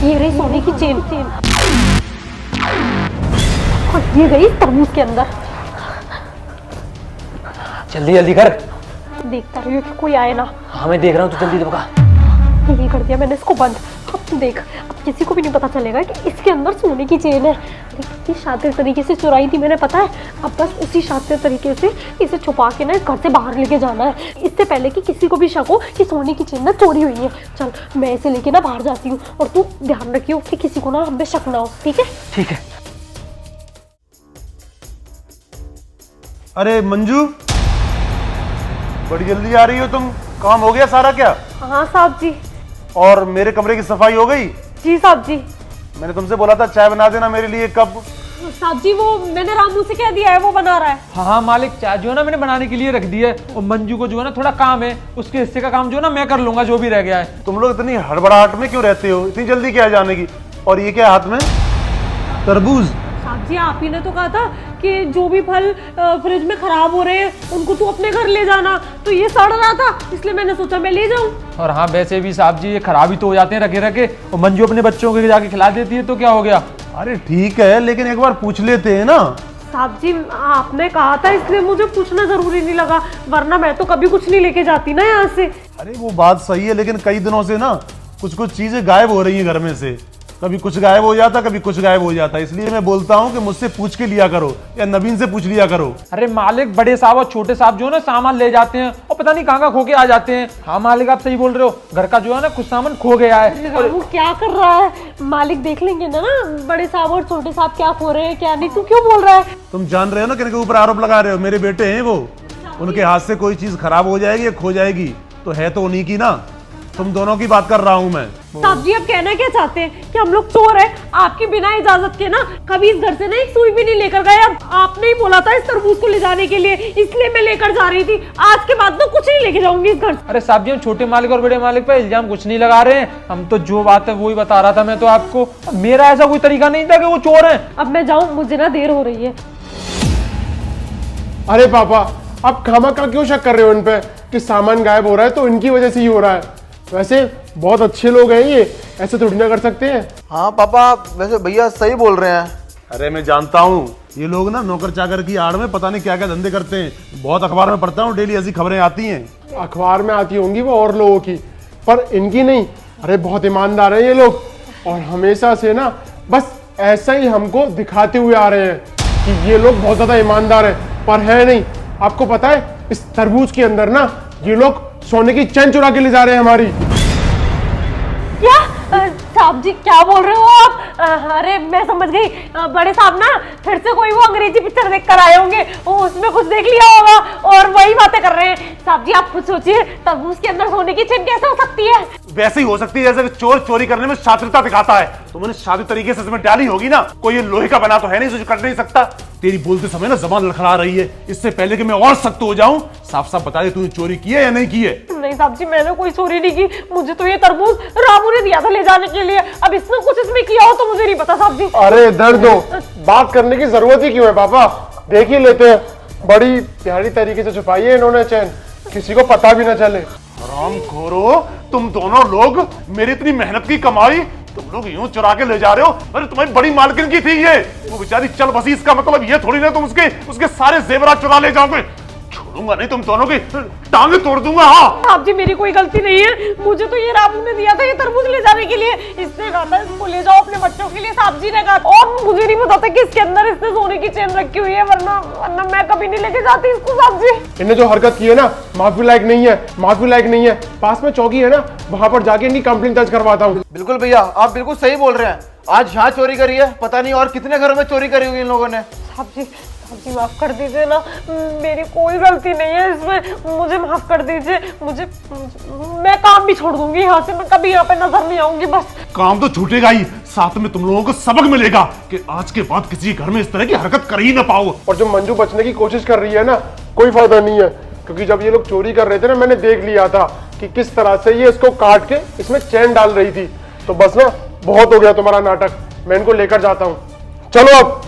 ये रही सोने की चेन और ये गई तरबूज के अंदर। जल्दी जल्दी कर। देखता रहियो कि कोई आए ना। हाँ मैं देख रहा हूँ, तो जल्दी दबका। ये कर दिया मैंने इसको बंद। अब देख, अब किसी को भी नहीं पता चलेगा कि इसके अंदर सोने की चेन है। कितनी शातिर तरीके से चुराई थी मैंने, पता है। अब बस उसी शातिर तरीके से इसे छुपा के ना इस घर से बाहर लेके जाना है, इससे पहले कि किसी को भी शक हो कि सोने की चेन ना चोरी हुई है। चल मैं इसे लेके ना बाहर जाती हूँ और तू ध्यान रखियो कि किसी को ना हम पे शक ना हो, ठीक है? ठीक है। अरे मंजू, बड़ी जल्दी आ रही हो तुम। काम हो गया सारा क्या? हाँ साहब जी। और मेरे कमरे की सफाई हो गई? जी साहब जी। मैंने तुमसे बोला था चाय बना देना मेरे लिए। कब? साहब जी वो मैंने रामू से कह दिया है, वो बना रहा है। हाँ मालिक, चाय जो है ना मैंने बनाने के लिए रख दी है, और मंजू को जो है ना थोड़ा काम है, उसके हिस्से का काम जो है ना मैं कर लूंगा, जो भी रह गया है। तुम लोग इतनी हड़बड़ाहट में क्यों रहते हो? इतनी जल्दी क्या है जाने की? और ये क्या हाथ में? तरबूज। साहब जी आप ही ने तो कहा था कि जो भी फल फ्रिज में खराब हो रहे हैं उनको तू अपने घर ले जाना, तो ये सड़ रहा था इसलिए मैंने सोचा मैं ले जाऊं। और हाँ वैसे भी साहब जी ये खराब ही तो हो जाते हैं रखे रखे, और मंजू अपने बच्चों को जाके खिला देती है, तो क्या हो गया? अरे ठीक है, लेकिन एक बार पूछ लेते हैं ना। साहब जी आपने कहा था इसलिए मुझे पूछना जरूरी नहीं लगा, वरना मैं तो कभी कुछ नहीं लेके जाती ना यहाँ से। अरे वो बात सही है, लेकिन कई दिनों से ना कुछ कुछ चीजें गायब हो रही हैं घर में से। कभी कुछ गायब हो जाता, कभी कुछ गायब हो जाता, इसलिए मैं बोलता हूँ कि मुझसे पूछ के लिया करो या नवीन से पूछ लिया करो। अरे मालिक, बड़े साहब और छोटे साहब जो है ना सामान ले जाते हैं और पता नहीं कहाँ खो के आ जाते हैं। हाँ मालिक आप सही बोल रहे हो, घर का जो है ना कुछ सामान खो गया है। और वो क्या कर रहा है? मालिक देख लेंगे ना बड़े साहब और छोटे साहब क्या खो रहे हैं क्या नहीं, तू क्यों बोल रहा है? तुम जान रहे हो ना किनके ऊपर आरोप लगा रहे हो? मेरे बेटे हैं वो, उनके हाथ से कोई चीज खराब हो जाएगी या खो जाएगी तो है तो उन्हीं की ना। तुम दोनों की बात कर रहा हूँ मैं। साहब जी आप कहना क्या चाहते हैं कि हम लोग चोर हैं? आपकी बिना इजाजत के ना कभी इस घर से ना एक सुई भी नहीं लेकर गए। अब आपने ही बोला था इस तरबूज को ले जाने के लिए, इसलिए मैं लेकर जा रही थी। आज के बाद तो कुछ नहीं लेके जाऊंगी इस घर से। अरे साहब जी हम छोटे मालिक और बड़े मालिक पे इल्जाम कुछ नहीं लगा रहे हैं, हम तो जो बात है वही बता रहा था मैं तो आपको। मेरा ऐसा कोई तरीका नहीं था कि वो चोर है। अब मैं जाऊँ, मुझे ना देर हो रही है। अरे पापा आप खामखा क्यों शक कर रहे हो इन पे कि सामान गायब हो रहा है तो इनकी वजह से ही हो रहा है? वैसे बहुत अच्छे लोग हैं ये, ऐसे थोड़ी ना कर सकते हैं। हाँ पापा वैसे भैया सही बोल रहे हैं। अरे मैं जानता हूँ ये लोग ना नौकर चाकर की आड़ में पता नहीं क्या क्या धंधे करते हैं। बहुत अखबार में पढ़ता हूँ, डेली ऐसी खबरें आती हैं। अखबार में आती होंगी वो और लोगों की, पर इनकी नहीं। अरे बहुत ईमानदार हैं ये लोग, और हमेशा से ना बस ऐसा ही हमको दिखाते हुए आ रहे हैं कि ये लोग बहुत ज्यादा ईमानदार हैं, पर है नहीं। आपको पता है इस तरबूज के अंदर ना ये लोग सोने की चैन चुरा के ले जा रहे हैं हमारी। क्या साहब जी क्या बोल रहे हो आप? अरे मैं समझ गई, बड़े साहब ना फिर से कोई वो अंग्रेजी पिक्चर देख कर आए होंगे, वो उसमें कुछ देख लिया होगा और वही बातें कर रहे हैं। साहब जी आप खुद सोचिए, तरबूज के अंदर सोने की चेन कैसे हो सकती है? वैसे ही हो सकती है जैसे चोर चोरी करने में शातिरता दिखाता है। तुमने शादी तरीके से इसमें डाली होगी ना। कोई ये लोहे का बना तो है नहीं जो कट नहीं सकता। तेरी बोलते समय ना जबान लड़खड़ा रही है। इससे पहले कि मैं और सख्त हो जाऊं, साफ साफ बता दे तूने चोरी की है या नहीं की है? नहीं साहब जी मैंने कोई चोरी नहीं की, मुझे तो ये तरबूज रामू ने दिया था ले जाने के लिए। अब इसने कुछ इसमें किया हो तो मुझे नहीं पता साहब जी। अरे दर्द दो, बात करने की जरूरत ही क्यों है पापा? देख ही लेते हैं। बड़ी प्यारी तरीके से छुपाई है इन्होंने चैन, किसी को पता भी ना चले। हरामखोरो, तुम दोनों लोग मेरी इतनी मेहनत की कमाई तुम लोग यूं चुरा के ले जा रहे हो। अरे तुम्हारी बड़ी मालकिन की थी ये, वो बेचारी चल बसी। इसका मतलब ये थोड़ी ना तुम उसके सारे जेवरात चुरा ले जाओगे। छोड़ूंगा नहीं तुम दोनों की, टांगे तोड़ दूंगा। हाँ साहब जी मेरी कोई गलती नहीं है, मुझे तो ये रामू ने दिया था ये तरबूज ले जाने के लिए। इसने कहा था इसको ले जाओ अपने बच्चों के लिए, साहब जी ने कहा। और मुझे नहीं पता था कि इसके अंदर इसने सोने की चेन रखी हुई है, वरना मैं कभी नहीं लेके जाती इसको साहब जी। इन्हें जो हरकत की है ना माफी लायक नहीं है, माफी लायक नहीं है। पास में चौकी है ना, वहां पर जाके इनकी कंप्लेंट दर्ज करवाता हूँ। बिल्कुल भैया आप बिल्कुल सही बोल रहे हैं। आज यहाँ चोरी करी है, पता नहीं और कितने घरों में चोरी करी हुई इन लोगों ने। साहब जी माफ कर दीजिए ना, मेरी कोई गलती नहीं है इसमें, मुझे माफ कर दीजिए। मैं काम भी छोड़ दूंगी यहाँ से, मैं कभी यहाँ पे नजर नहीं आऊंगी। बस काम तो छूटेगा ही, साथ में तुम लोगों को सबक मिलेगा कि आज के बाद किसी घर में इस तरह की हरकत कर ही ना पाओ। और जो मंजू बचने की कोशिश कर रही है ना, कोई फायदा नहीं है, क्योंकि जब ये लोग चोरी कर रहे थे ना मैंने देख लिया था कि किस तरह से ये इसको काट के इसमें चैन डाल रही थी। तो बस ना बहुत हो गया तुम्हारा नाटक, मैं इनको लेकर जाता हूँ। चलो अब।